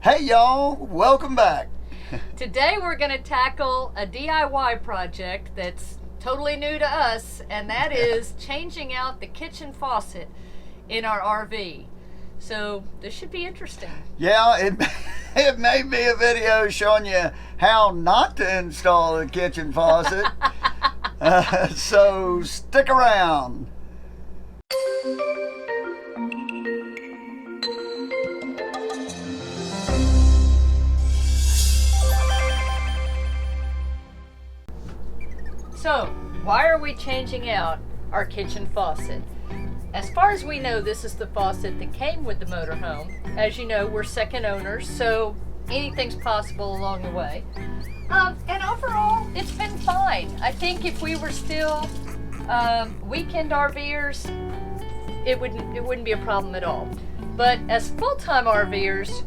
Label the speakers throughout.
Speaker 1: Hey y'all, welcome back.
Speaker 2: Today we're going to tackle a DIY project that's totally new to us, and that is changing out the kitchen faucet in our RV. So this should be interesting.
Speaker 1: Yeah, it may be a video showing you how not to install the kitchen faucet. So stick around.
Speaker 2: So, why are we changing out our kitchen faucet? As far as we know, this is the faucet that came with the motorhome. As you know, we're second owners, so anything's possible along the way. And overall, it's been fine. I think if we were still weekend RVers, it wouldn't be a problem at all. But as full-time RVers,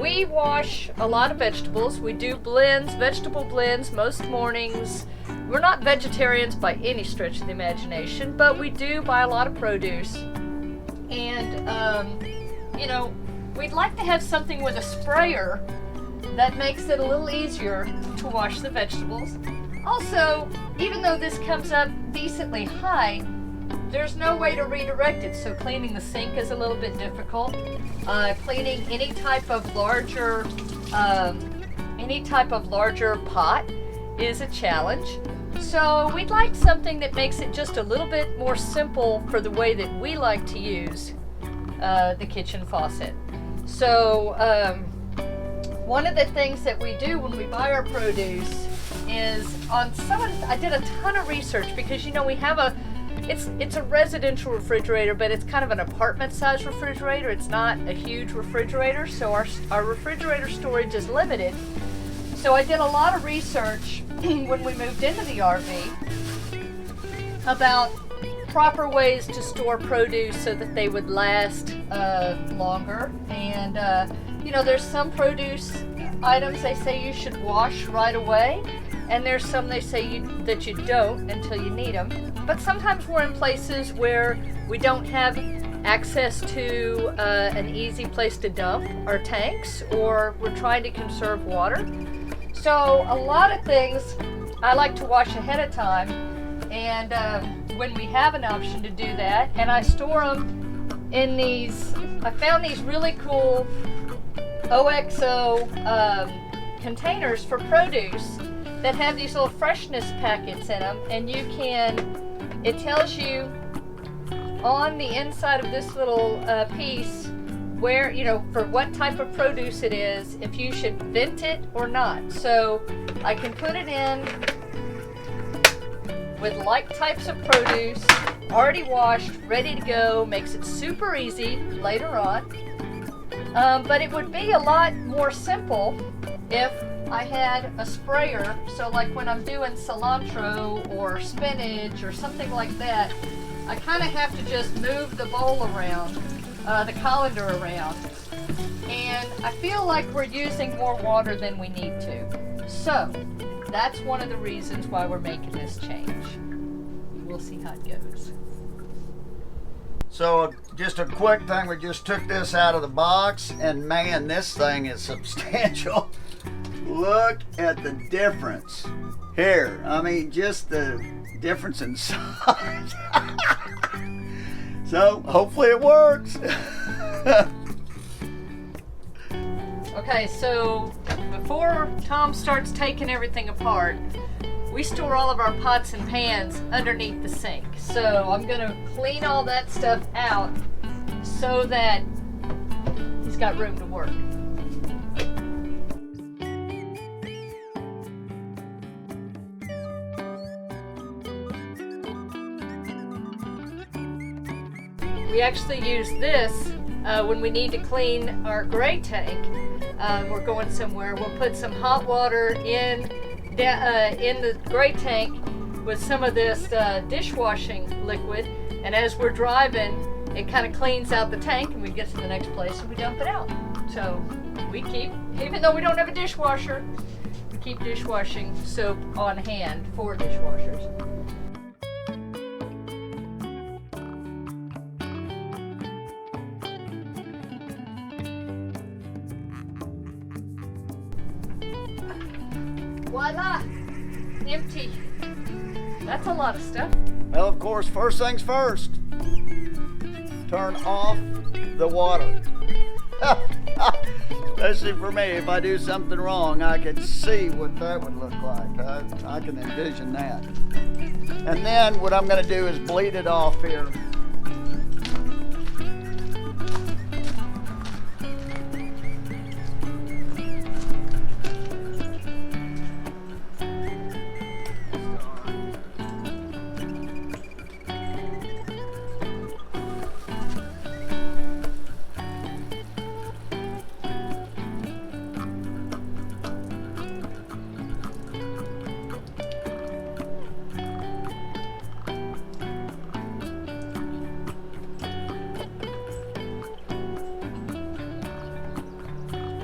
Speaker 2: we wash a lot of vegetables. We do blends, vegetable blends, most mornings. We're not vegetarians by any stretch of the imagination, but we do buy a lot of produce. And, we'd like to have something with a sprayer that makes it a little easier to wash the vegetables. Also, even though this comes up decently high, there's no way to redirect it, so cleaning the sink is a little bit difficult. Cleaning any type of larger pot is a challenge. So we'd like something that makes it just a little bit more simple for the way that we like to use the kitchen faucet. So one of the things that we do when we buy our produce is I did a ton of research because we have it's a residential refrigerator, but it's kind of an apartment size refrigerator. It's not a huge refrigerator, so our refrigerator storage is limited. So I did a lot of research when we moved into the RV about proper ways to store produce so that they would last longer. And there's some produce items they say you should wash right away, and there's some they say that you don't until you need them. But sometimes we're in places where we don't have access to an easy place to dump our tanks, or we're trying to conserve water. So a lot of things I like to wash ahead of time, and when we have an option to do that, and I store them in these, I found these really cool OXO containers for produce that have these little freshness packets in them, and it tells you on the inside of this little piece where, for what type of produce it is, if you should vent it or not. So I can put it in with like types of produce, already washed, ready to go, makes it super easy later on. But it would be a lot more simple if I had a sprayer. So like when I'm doing cilantro or spinach or something like that, I kind of have to just move the bowl around, the colander around, and I feel like we're using more water than we need to. So that's one of the reasons why we're making this change. We'll see how it goes.
Speaker 1: So just a quick thing, we just took this out of the box, and man, this thing is substantial. Look at the difference here. I mean, just the difference in size. So hopefully it works.
Speaker 2: Okay, so before Tom starts taking everything apart, we store all of our pots and pans underneath the sink. So I'm gonna clean all that stuff out so that he's got room to work. We actually use this when we need to clean our gray tank. We're going somewhere. We'll put some hot water in the gray tank with some of this dishwashing liquid, and as we're driving, it kind of cleans out the tank, and we get to the next place and we dump it out. So we keep, even though we don't have a dishwasher, we keep dishwashing soap on hand for dishwashers. Voila! Empty. That's a lot of stuff.
Speaker 1: Well, of course, first things first. Turn off the water. Especially for me, if I do something wrong, I can see what that would look like. I can envision that. And then what I'm going to do is bleed it off here.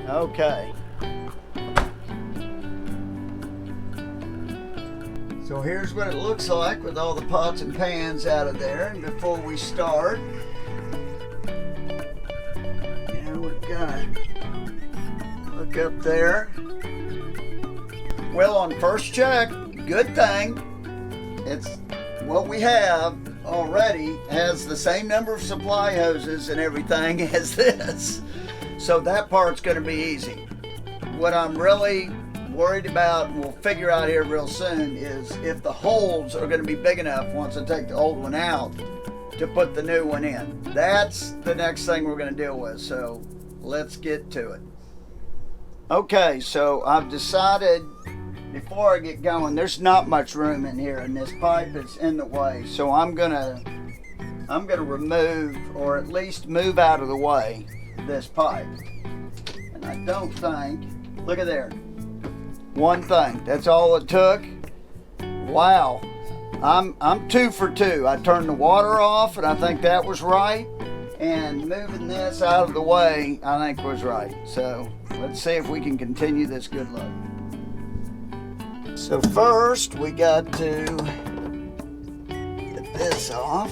Speaker 1: Okay. So here's what it looks like with all the pots and pans out of there. And before we start, we've got to look up there. Well, on first check, good thing. It's what we have already has the same number of supply hoses and everything as this. So that part's going to be easy. What I'm really worried about, and we'll figure out here real soon, is if the holes are going to be big enough once I take the old one out to put the new one in. That's the next thing we're going to deal with. So let's get to it. Okay, so I've decided before I get going, there's not much room in here, and this pipe is in the way. So I'm gonna remove, or at least move out of the way, this pipe. And I don't think, look at there, one thing, that's all it took. Wow, I'm 2 for 2. I turned the water off, and I think that was right, and moving this out of the way I think was right. So let's see if we can continue this good luck. So first we got to get this off.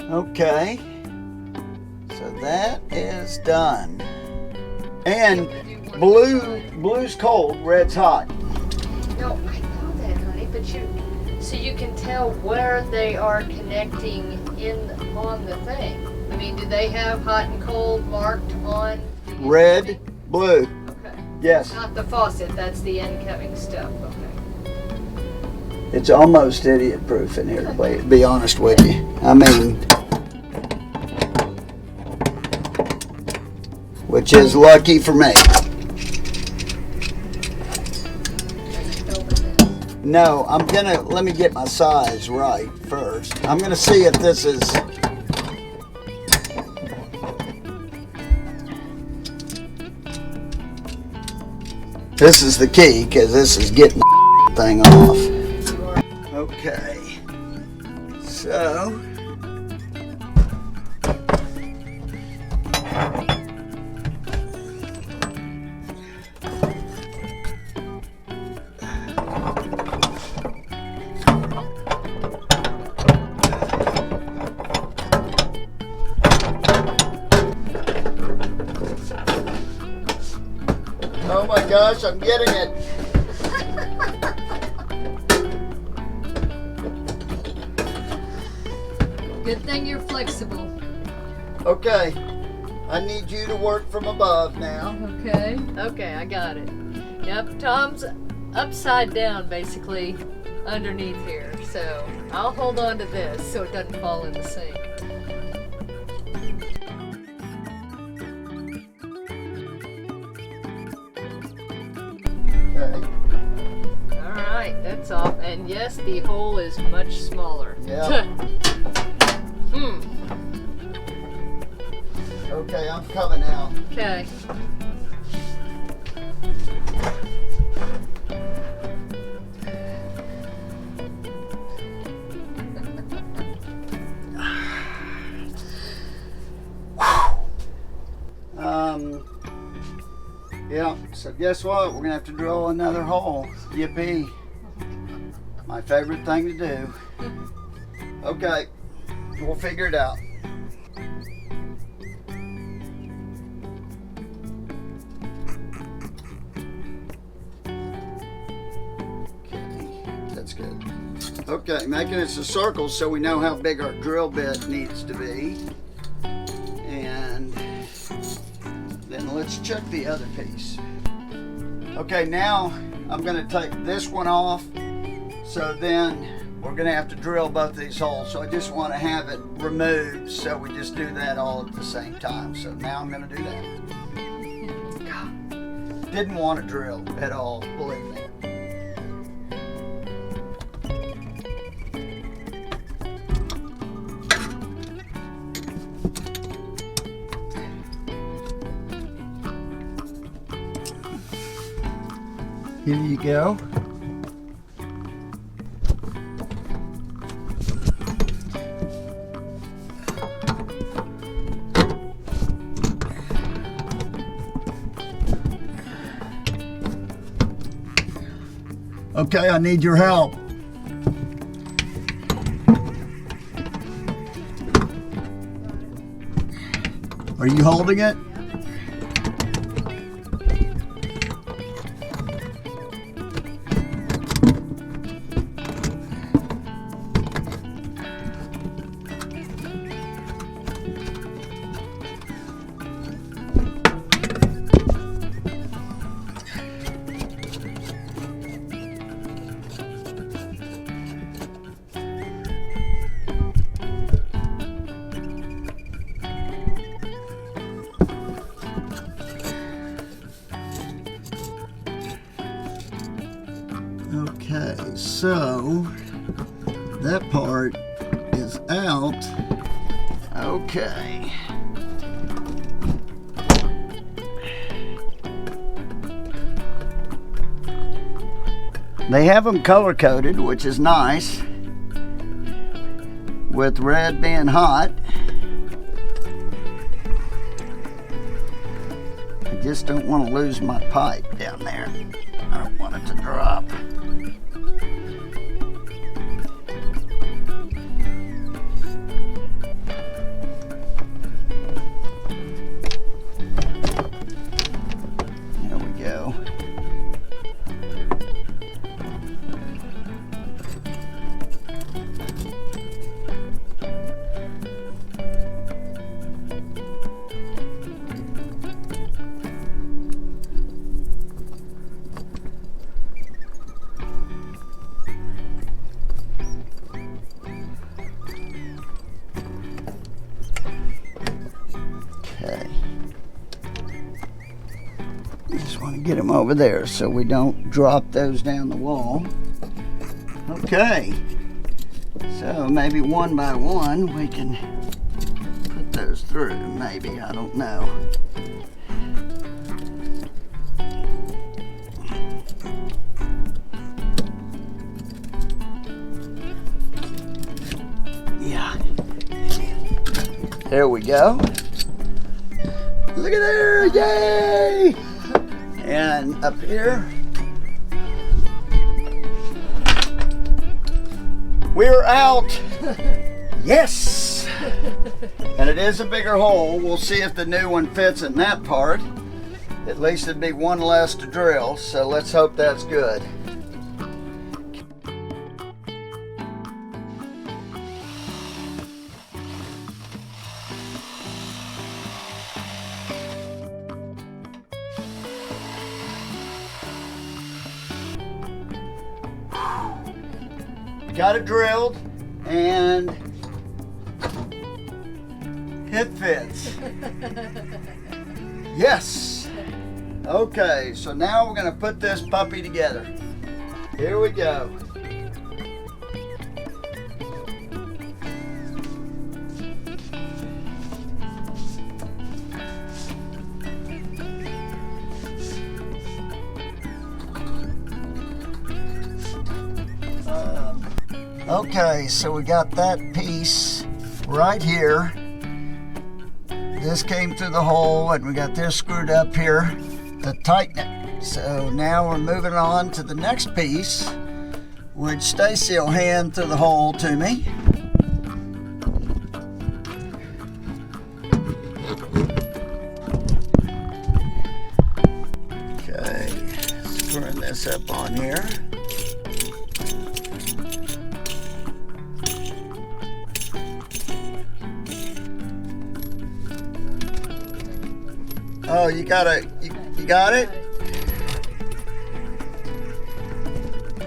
Speaker 1: Okay, so that is done. And blue's cold, red's hot.
Speaker 2: No, I know that, honey, but so you can tell where they are connecting on the thing. I mean, do they have hot and cold marked on?
Speaker 1: Red, blue.
Speaker 2: Okay.
Speaker 1: Yes.
Speaker 2: Not the faucet, that's the incoming stuff. Okay.
Speaker 1: It's almost idiot proof in here, to be honest with you. I mean, which is lucky for me. No, let me get my size right first. I'm gonna see if this is, the key, because this is getting the thing off. Okay, so oh my gosh, I'm getting it.
Speaker 2: Good thing you're flexible.
Speaker 1: Okay, I need you to work from above now.
Speaker 2: Okay. Okay, I got it. Yep, Tom's upside down basically underneath here. So I'll hold on to this so it doesn't fall in the sink.
Speaker 1: Okay.
Speaker 2: Alright, that's off. And yes, the hole is much smaller.
Speaker 1: Yeah. Okay, I'm coming out.
Speaker 2: Okay.
Speaker 1: Yeah, so guess what? We're gonna have to drill another hole. Yippee. My favorite thing to do. Okay, we'll figure it out. Okay, making it a circle so we know how big our drill bit needs to be. And then let's check the other piece. Okay, now I'm going to take this one off. So then we're going to have to drill both these holes. So I just want to have it removed. So we just do that all at the same time. So now I'm going to do that. God, didn't want to drill at all, believe me. Here you go. Okay, I need your help. Are you holding it? Okay, so that part is out. Okay. They have them color coded, which is nice, with red being hot. I just don't want to lose my pipe down there. I don't want it to drop. There we go. Okay. Just want to get them over there so we don't drop those down the wall. Okay. So maybe one by one we can put those through. Maybe, I don't know. Yeah. There we go. Look at there, yay! And up here, we're out. Yes! And it is a bigger hole. We'll see if the new one fits in that part. At least it'd be one less to drill, so let's hope that's good. Got it drilled and it fits. Yes. Okay, so now we're going to put this puppy together. Here we go. Okay, so we got that piece right here. This came through the hole and we got this screwed up here to tighten it. So now we're moving on to the next piece, which Stacy will hand through the hole to me. Okay, screwing this up on here. Oh, you got it. You got it?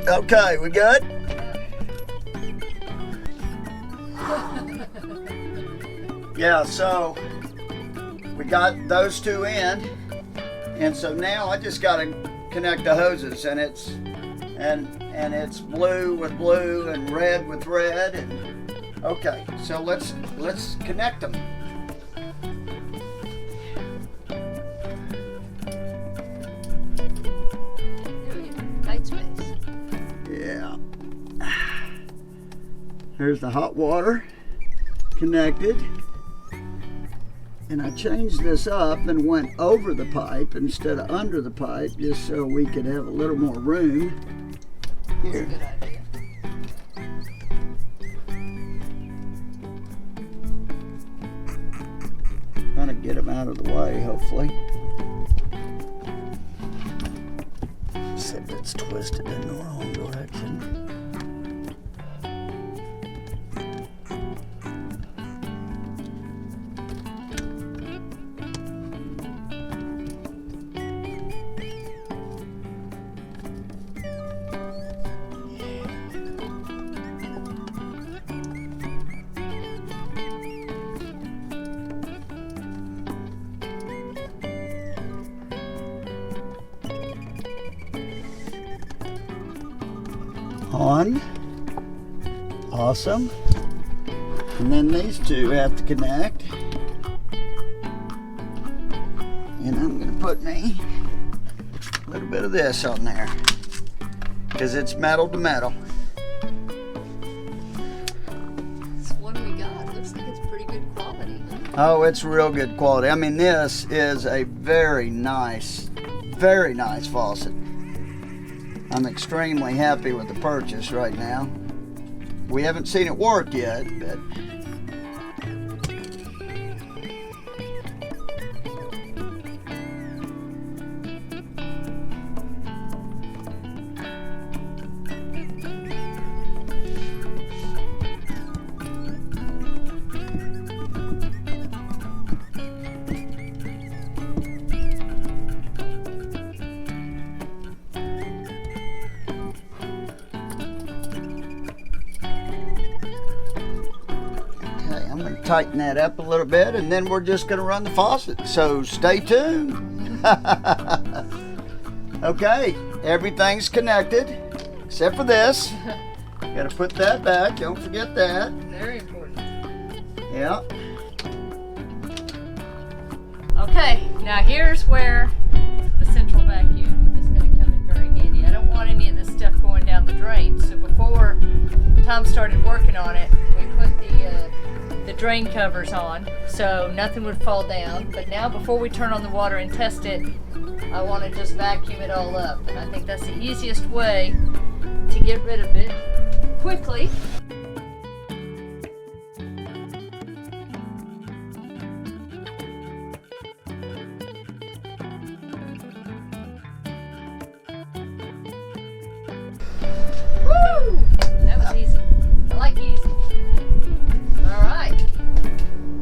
Speaker 1: Okay, we good? Yeah, so we got those two in, and so now I just got to connect the hoses, and it's blue with blue and red with red, and okay, so let's connect them.
Speaker 2: Tight space.
Speaker 1: Yeah. Here's the hot water connected. And I changed this up and went over the pipe instead of under the pipe, just so we could have a little more room. Here.
Speaker 2: Good idea.
Speaker 1: Trying to get them out of the way, hopefully. Except it's twisted in the wrong direction. On. Awesome. And then these two have to connect. And I'm going to put me a little bit of this on there because it's metal to metal.
Speaker 2: This one we got looks like it's pretty good quality.
Speaker 1: Oh, it's real good quality. I mean, this is a very nice faucet. I'm extremely happy with the purchase right now. We haven't seen it work yet, but tighten that up a little bit, and then we're just going to run the faucet. So stay tuned. Okay, everything's connected except for this. Got to put that back. Don't forget that.
Speaker 2: Very important.
Speaker 1: Yeah.
Speaker 2: Okay, now here's where the central vacuum is going to come in very handy. I don't want any of this stuff going down the drain, so before Tom started working on it, we put the drain covers on so nothing would fall down. But now before we turn on the water and test it, I want to just vacuum it all up, and I think that's the easiest way to get rid of it quickly. Woo! That was easy. I like easy. Alright.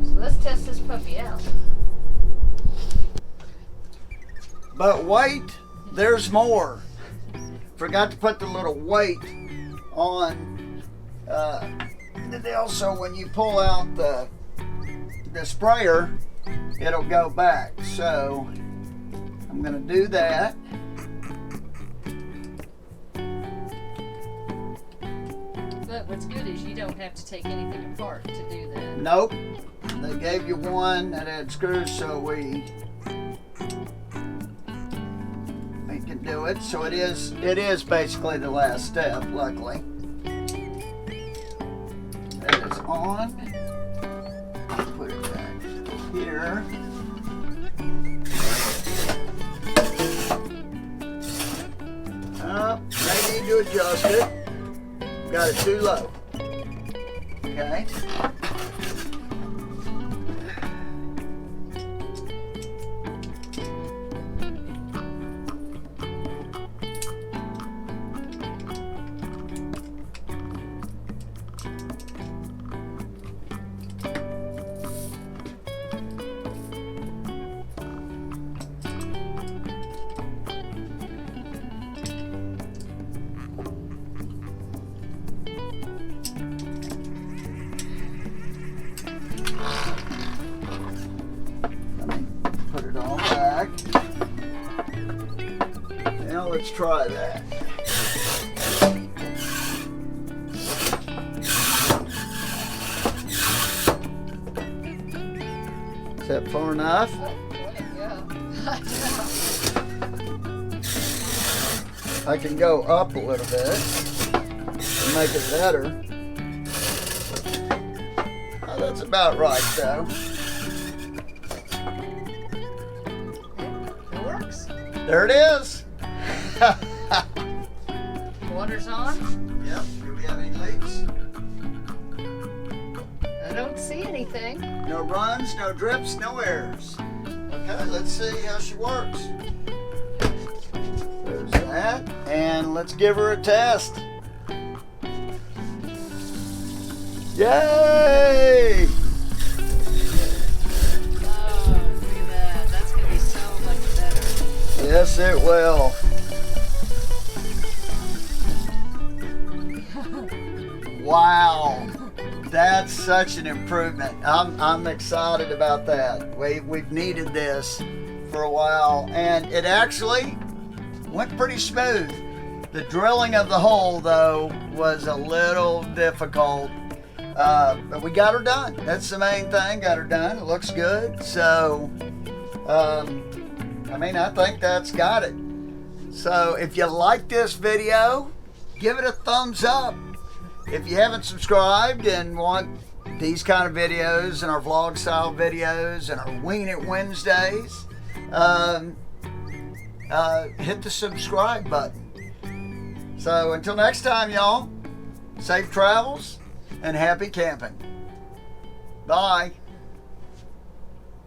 Speaker 2: So let's test this puppy out.
Speaker 1: But wait, there's more. Forgot to put the little weight on the deal, so when you pull out the sprayer, it'll go back. So I'm going to do that.
Speaker 2: But what's good is you don't have to take anything apart to do that.
Speaker 1: Nope. They gave you one that had screws, so we can do it. So it is basically the last step, luckily. That is on. Put it back here. May need to adjust it. Got it too low. Okay. let's try that. Is that far enough? I can go up a little bit to make it better. Oh, that's about right, though.
Speaker 2: It works.
Speaker 1: There it is.
Speaker 2: Water's on.
Speaker 1: Yep. Do we have any leaks?
Speaker 2: I don't see anything.
Speaker 1: No runs, no drips, no errors. Okay, let's see how she works. There's that. And let's give her a test. Yay!
Speaker 2: Oh, look at that. That's going to be so much better.
Speaker 1: Yes, it will. Wow. That's such an improvement. I'm excited about that. We've needed this for a while, and it actually went pretty smooth. The drilling of the hole, though, was a little difficult, but we got her done. That's the main thing. Got her done. It looks good. So, I think that's got it. So, if you like this video, give it a thumbs up. If you haven't subscribed and want these kind of videos and our vlog style videos and our Wing It Wednesdays, hit the subscribe button. So until next time, y'all, safe travels and happy camping. Bye.